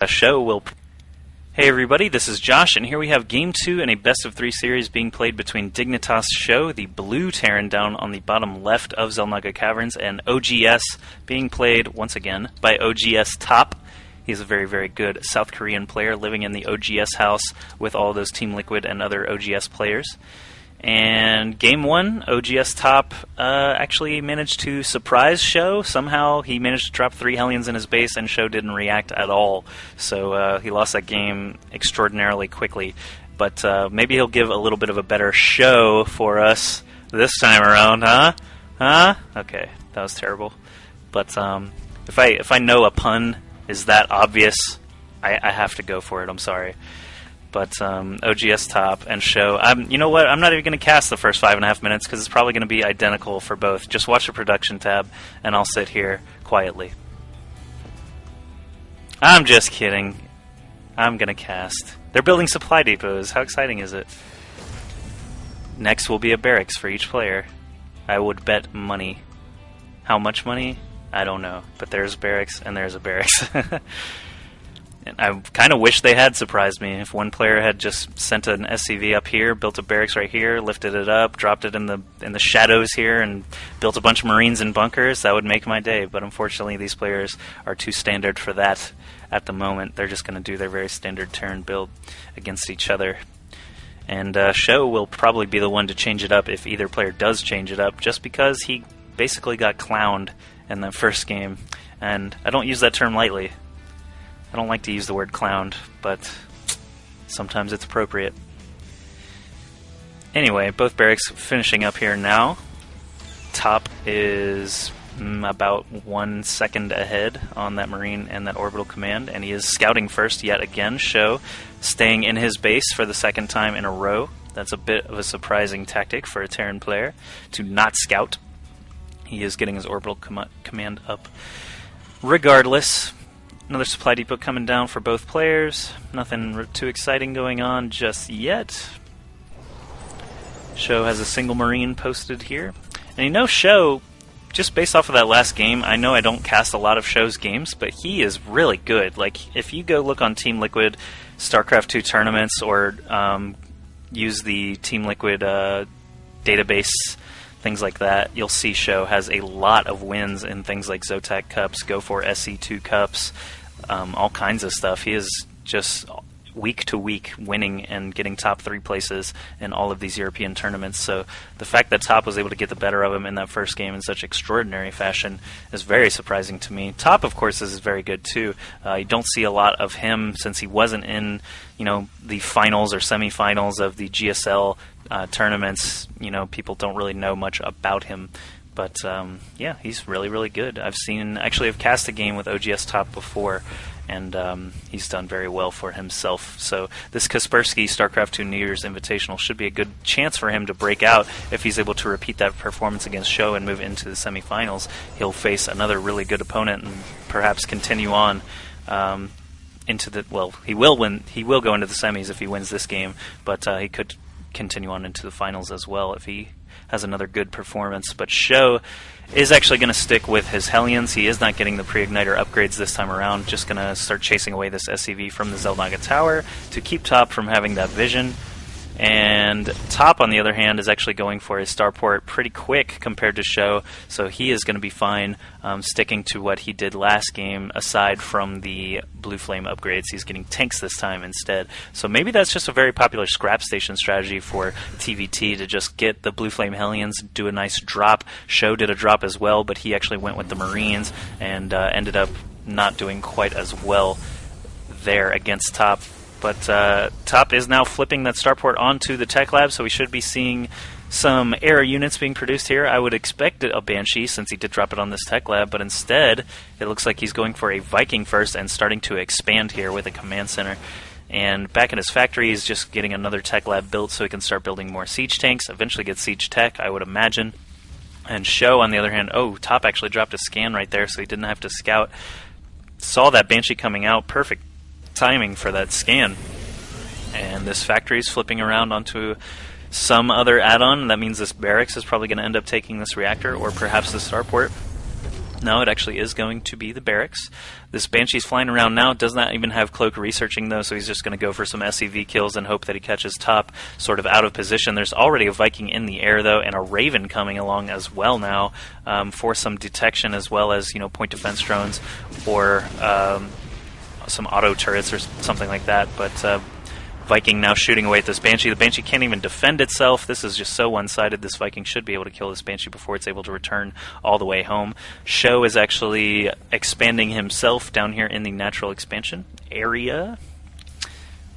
SjoW will... Hey everybody, this is Josh, and here we have Game 2 in a best-of-3 series being played between DignitasSjoW, the blue Terran down on the bottom left of Xel'Naga Caverns, and oGS being played, once again, by oGsTOP. He's a very, very good South Korean player living in the oGS house with all those Team Liquid and other oGS players. And Game 1, oGsTOP actually managed to surprise SjoW. Somehow he managed to drop 3 Hellions in his base, and SjoW didn't react at all. So he lost that game extraordinarily quickly. But maybe he'll give a little bit of a better show for us this time around, huh? Huh? Okay, that was terrible. But if I know a pun is that obvious, I have to go for it. I'm sorry. But oGsTOP and SjoW, you know what? I'm not even going to cast the first 5.5 minutes because it's probably going to be identical for both. Just watch the production tab, and I'll sit here quietly. I'm just kidding. I'm going to cast. They're building supply depots. How exciting is it? Next will be a barracks for each player. I would bet money. How much money? I don't know. But there's barracks, and there's a barracks. And I kind of wish they had surprised me. If one player had just sent an SCV up here, built a barracks right here, lifted it up, dropped it in the shadows here, and built a bunch of Marines and bunkers, that would make my day. But unfortunately, these players are too standard for that at the moment. They're just going to do their very standard Terran build against each other. And SjoW will probably be the one to change it up if either player does change it up, just because he basically got clowned in that first game. And I don't use that term lightly. I don't like to use the word clowned, but sometimes it's appropriate. Anyway, both barracks finishing up here now. Top is about 1 second ahead on that Marine and that orbital command, and he is scouting first yet again. SjoW staying in his base for the second time in a row. That's a bit of a surprising tactic for a Terran player, to not scout. He is getting his orbital command up. Regardless, another supply depot coming down for both players. Nothing too exciting going on just yet. SjoW has a single Marine posted here. And you know SjoW, just based off of that last game, I know I don't cast a lot of SjoW's games, but he is really good. Like, if you go look on Team Liquid StarCraft 2 tournaments, or use the Team Liquid database, things like that, you'll see SjoW has a lot of wins in things like Zotac Cups, Go for SC2 Cups, all kinds of stuff. He is just week to week winning and getting top 3 places in all of these European tournaments. So the fact that Top was able to get the better of him in that first game in such extraordinary fashion is very surprising to me. Top, of course, is very good too. You don't see a lot of him since he wasn't in, the finals or semifinals of the GSL tournaments. People don't really know much about him. But yeah, he's really, really good. I've cast a game with oGsTOP before, and he's done very well for himself. So this Kaspersky StarCraft 2 New Year's Invitational should be a good chance for him to break out if he's able to repeat that performance against SjoW and move into the semifinals. He'll face another really good opponent and perhaps continue on into the... Well, he will win. He will go into the semis if he wins this game, but he could continue on into the finals as well if he has another good performance. But SjoW is actually going to stick with his Hellions. He is not getting the pre-igniter upgrades this time around, just going to start chasing away this SCV from the Xel'Naga Tower to keep Top from having that vision. And Top, on the other hand, is actually going for his starport pretty quick compared to SjoW, so he is going to be fine sticking to what he did last game, aside from the Blue Flame upgrades. He's getting tanks this time instead. So maybe that's just a very popular scrap station strategy for TVT, to just get the Blue Flame Hellions, do a nice drop. SjoW did a drop as well, but he actually went with the Marines and ended up not doing quite as well there against Top. But Top is now flipping that starport onto the tech lab, so we should be seeing some air units being produced here. I would expect a Banshee, since he did drop it on this tech lab, but instead it looks like he's going for a Viking first and starting to expand here with a command center. And back in his factory, he's just getting another tech lab built so he can start building more siege tanks, eventually get siege tech, I would imagine. And SjoW, on the other hand, Top actually dropped a scan right there, so he didn't have to scout. Saw that Banshee coming out, perfect timing for that scan. And this factory is flipping around onto some other add-on. That means this barracks is probably going to end up taking this reactor, or perhaps the starport. No, it actually is going to be the barracks. This Banshee's flying around now, does not even have Cloak researching though, so he's just going to go for some SCV kills and hope that he catches top sort of out of position. There's already a Viking in the air though, and a Raven coming along as well now for some detection, as well as, you know, point defense drones or some auto turrets or something like that. But Viking now shooting away at this Banshee. The Banshee can't even defend itself. This is just so one-sided. This Viking should be able to kill this Banshee before it's able to return all the way home. SjoW is actually expanding himself down here in the natural expansion area.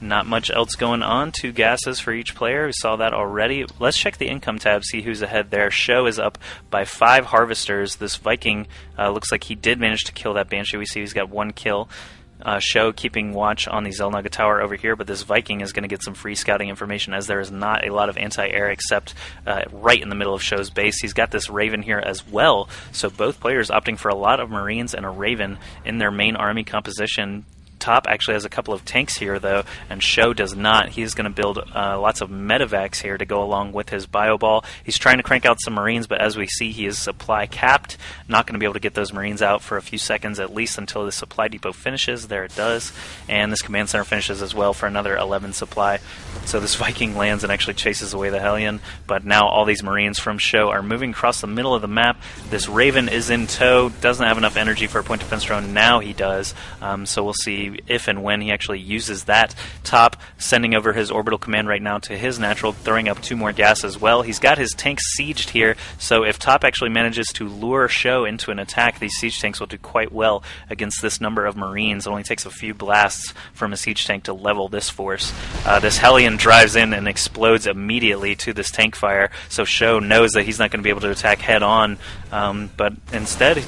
Not much else going on. 2 gases for each player. We saw that already. Let's check the income tab, see who's ahead there. SjoW is up by 5 harvesters. This Viking looks like he did manage to kill that Banshee. We see he's got 1 kill. SjoW keeping watch on the Xel'Naga Tower over here, but this Viking is going to get some free scouting information, as there is not a lot of anti-air except right in the middle of SjoW's base. He's got this Raven here as well, so both players opting for a lot of Marines and a Raven in their main army composition. Top actually has a couple of tanks here, though, and SjoW does not. He's going to build lots of medevacs here to go along with his bio ball. He's trying to crank out some Marines, but as we see, he is supply capped. Not going to be able to get those Marines out for a few seconds at least until the supply depot finishes. There it does. And this command center finishes as well for another 11 supply. So this Viking lands and actually chases away the Hellion, but now all these Marines from SjoW are moving across the middle of the map. This Raven is in tow, doesn't have enough energy for a point defense drone. Now he does, so we'll see if and when he actually uses that. Top sending over his orbital command right now to his natural, throwing up 2 more gas as well. He's got his tanks sieged here, so if Top actually manages to lure SjoW into an attack, these siege tanks will do quite well against this number of Marines. It only takes a few blasts from a siege tank to level this force. This Hellion drives in and explodes immediately to this tank fire, so SjoW knows that he's not going to be able to attack head on, but instead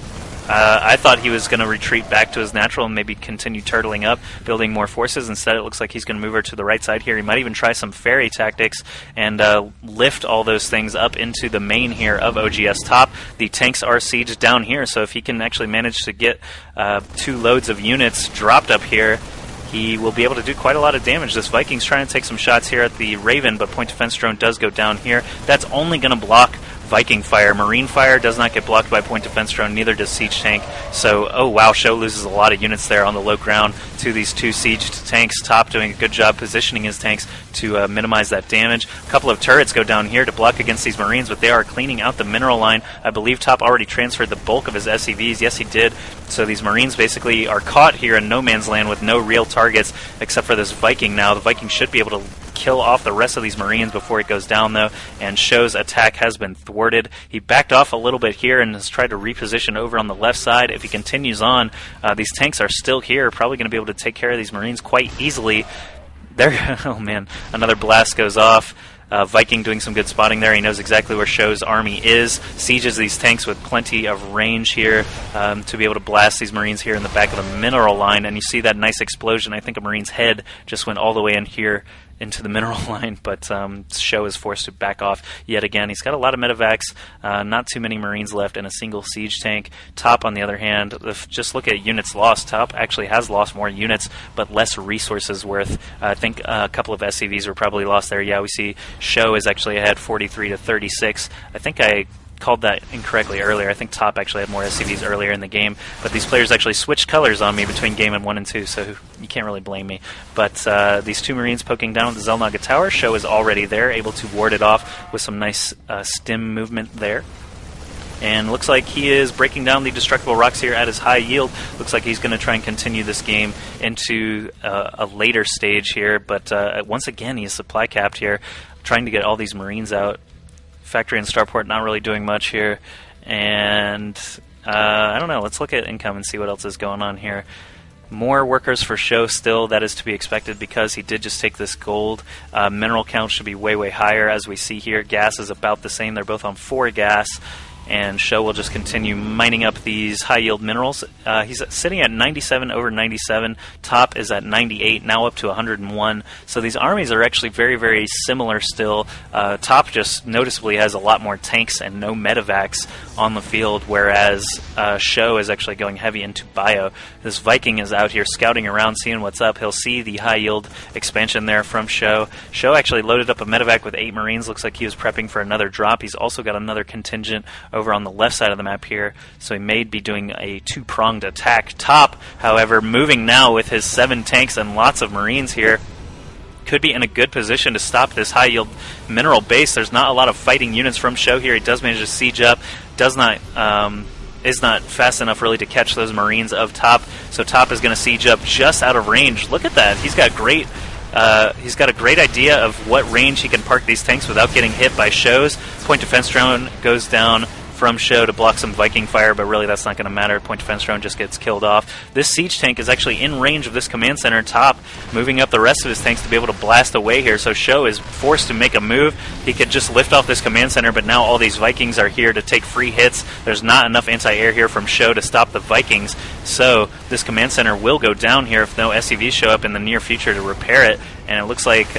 I thought he was going to retreat back to his natural and maybe continue turtling up, building more forces. Instead, it looks like he's going to move over to the right side here. He might even try some ferry tactics and lift all those things up into the main here of oGsTOP. The tanks are sieged down here, so if he can actually manage to get 2 loads of units dropped up here, he will be able to do quite a lot of damage. This Viking's trying to take some shots here at the Raven, but point defense drone does go down here. That's only going to block Viking fire. Marine fire does not get blocked by point defense drone, neither does siege tank. So, oh wow, SjoW loses a lot of units there on the low ground to these 2 sieged tanks. Top doing a good job positioning his tanks to minimize that damage. A couple of turrets go down here to block against these Marines, but they are cleaning out the mineral line. I believe Top already transferred the bulk of his SCVs. Yes, he did. So these Marines basically are caught here in no man's land with no real targets except for this Viking now. The Viking should be able to kill off the rest of these Marines before it goes down, though, and SjoW's attack has been thwarted. He backed off a little bit here and has tried to reposition over on the left side. If he continues on, these tanks are still here, probably going to be able to take care of these Marines quite easily. There, oh man, another blast goes off. Viking doing some good spotting there. He knows exactly where SjoW's army is. Sieges these tanks with plenty of range here to be able to blast these Marines here in the back of the mineral line. And you see that nice explosion. I think a Marine's head just went all the way in here into the mineral line, but SjoW is forced to back off yet again. He's got a lot of medevacs, not too many Marines left, and a single siege tank. Top, on the other hand, if just look at units lost, Top actually has lost more units, but less resources worth. I think a couple of SCVs were probably lost there. Yeah, we see SjoW is actually ahead 43 to 36. I think I called that incorrectly earlier. I think Top actually had more SCVs earlier in the game, but these players actually switched colors on me between game and 1 and 2, so you can't really blame me. But these 2 Marines poking down at the Xel'Naga Tower. SjoW is already there, able to ward it off with some nice stim movement there. And looks like he is breaking down the destructible rocks here at his high yield. Looks like he's going to try and continue this game into a later stage here, but once again, he is supply capped here, trying to get all these Marines out. Factory and starport not really doing much here, and I don't know, let's look at income and see what else is going on here. More workers for SjoW still, that is to be expected because he did just take this gold. Mineral count should be way higher, as we see here. Gas is about the same, they're both on 4 gas, and SjoW will just continue mining up these high-yield minerals. He's sitting at 97 over 97. Top is at 98, now up to 101. So these armies are actually very similar still. Top just noticeably has a lot more tanks and no medevacs on the field, whereas SjoW is actually going heavy into bio. This Viking is out here scouting around, seeing what's up. He'll see the high-yield expansion there from SjoW. SjoW actually loaded up a medevac with 8 Marines. Looks like he was prepping for another drop. He's also got another contingent over on the left side of the map here, so he may be doing a two-pronged attack. Top, however, moving now with his 7 tanks and lots of Marines here. Could be in a good position to stop this high-yield mineral base. There's not a lot of fighting units from SjoW here. He does manage to siege up. Is not fast enough really to catch those Marines of Top. So Top is going to siege up just out of range. Look at that. He's got a great idea of what range he can park these tanks without getting hit by SjoWs. Point defense drone goes down from SjoW to block some Viking fire, but really that's not going to matter. Point defense drone just gets killed off. This siege tank is actually in range of this command center. Top moving up the rest of his tanks to be able to blast away here, so SjoW is forced to make a move. He could just lift off this command center, but now all these Vikings are here to take free hits. There's not enough anti-air here from SjoW to stop the Vikings, so this command center will go down here if no SCVs show up in the near future to repair it, and it looks like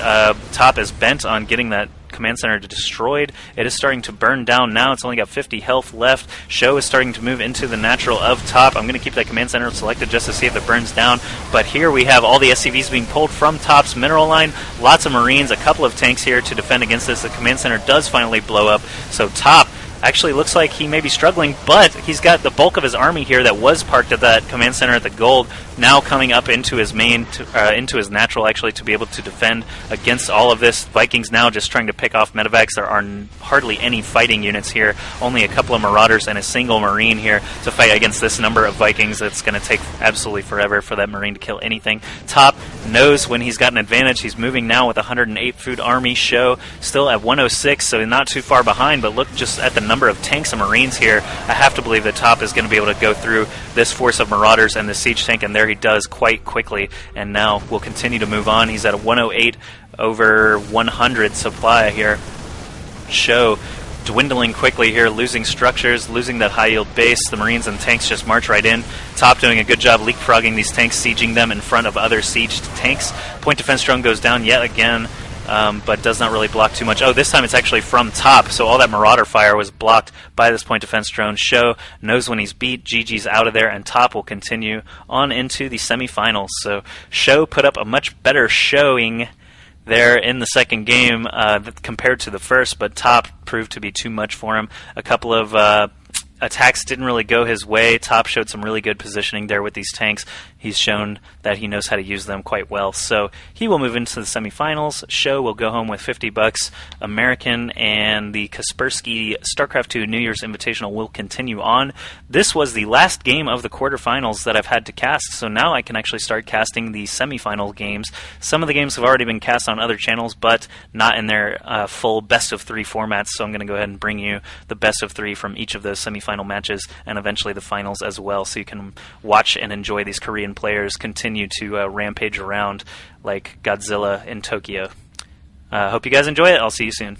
Top is bent on getting that command center destroyed. It is starting to burn down now. It's only got 50 health left. SjoW is starting to move into the natural of Top. I'm going to keep that command center selected just to see if it burns down. But here we have all the SCVs being pulled from Top's mineral line. Lots of Marines, a couple of tanks here to defend against this. The command center does finally blow up. So Top actually looks like he may be struggling, but he's got the bulk of his army here that was parked at that command center at the gold now coming up into his main, into his natural actually, to be able to defend against all of this. Vikings now just trying to pick off medevacs. There are hardly any fighting units here, only a couple of Marauders and a single Marine here to fight against this number of Vikings. It's going to take absolutely forever for that Marine to kill anything. Top knows when he's got an advantage. He's moving now with 108 food army. SjoW still at 106, so not too far behind, but look just at the number of tanks and Marines here. I have to believe that Top is going to be able to go through this force of Marauders and the siege tank, and there he does quite quickly. And now we'll continue to move on. He's at a 108 over 100 supply here. SjoW dwindling quickly here, losing structures, losing that high-yield base. The Marines and tanks just march right in. Top doing a good job leapfrogging these tanks, sieging them in front of other sieged tanks. Point defense drone goes down yet again, but does not really block too much. Oh, this time it's actually from Top, so all that Marauder fire was blocked by this point defense drone. SjoW knows when he's beat, GG's out of there, and Top will continue on into the semifinals. So SjoW put up a much better showing there in the second game compared to the first, but Top proved to be too much for him. A couple of attacks didn't really go his way. Top showed some really good positioning there with these tanks. He's shown that he knows how to use them quite well. So he will move into the semifinals. SjoW will go home with $50 American, and the Kaspersky StarCraft 2 New Year's Invitational will continue on. This was the last game of the quarterfinals that I've had to cast, so now I can actually start casting the semifinal games. Some of the games have already been cast on other channels, but not in their full best-of-3 formats, so I'm going to go ahead and bring you the best-of-3 from each of those semifinal matches, and eventually the finals as well, so you can watch and enjoy these Korean players continue to rampage around like Godzilla in Tokyo. Hope you guys enjoy it. I'll see you soon.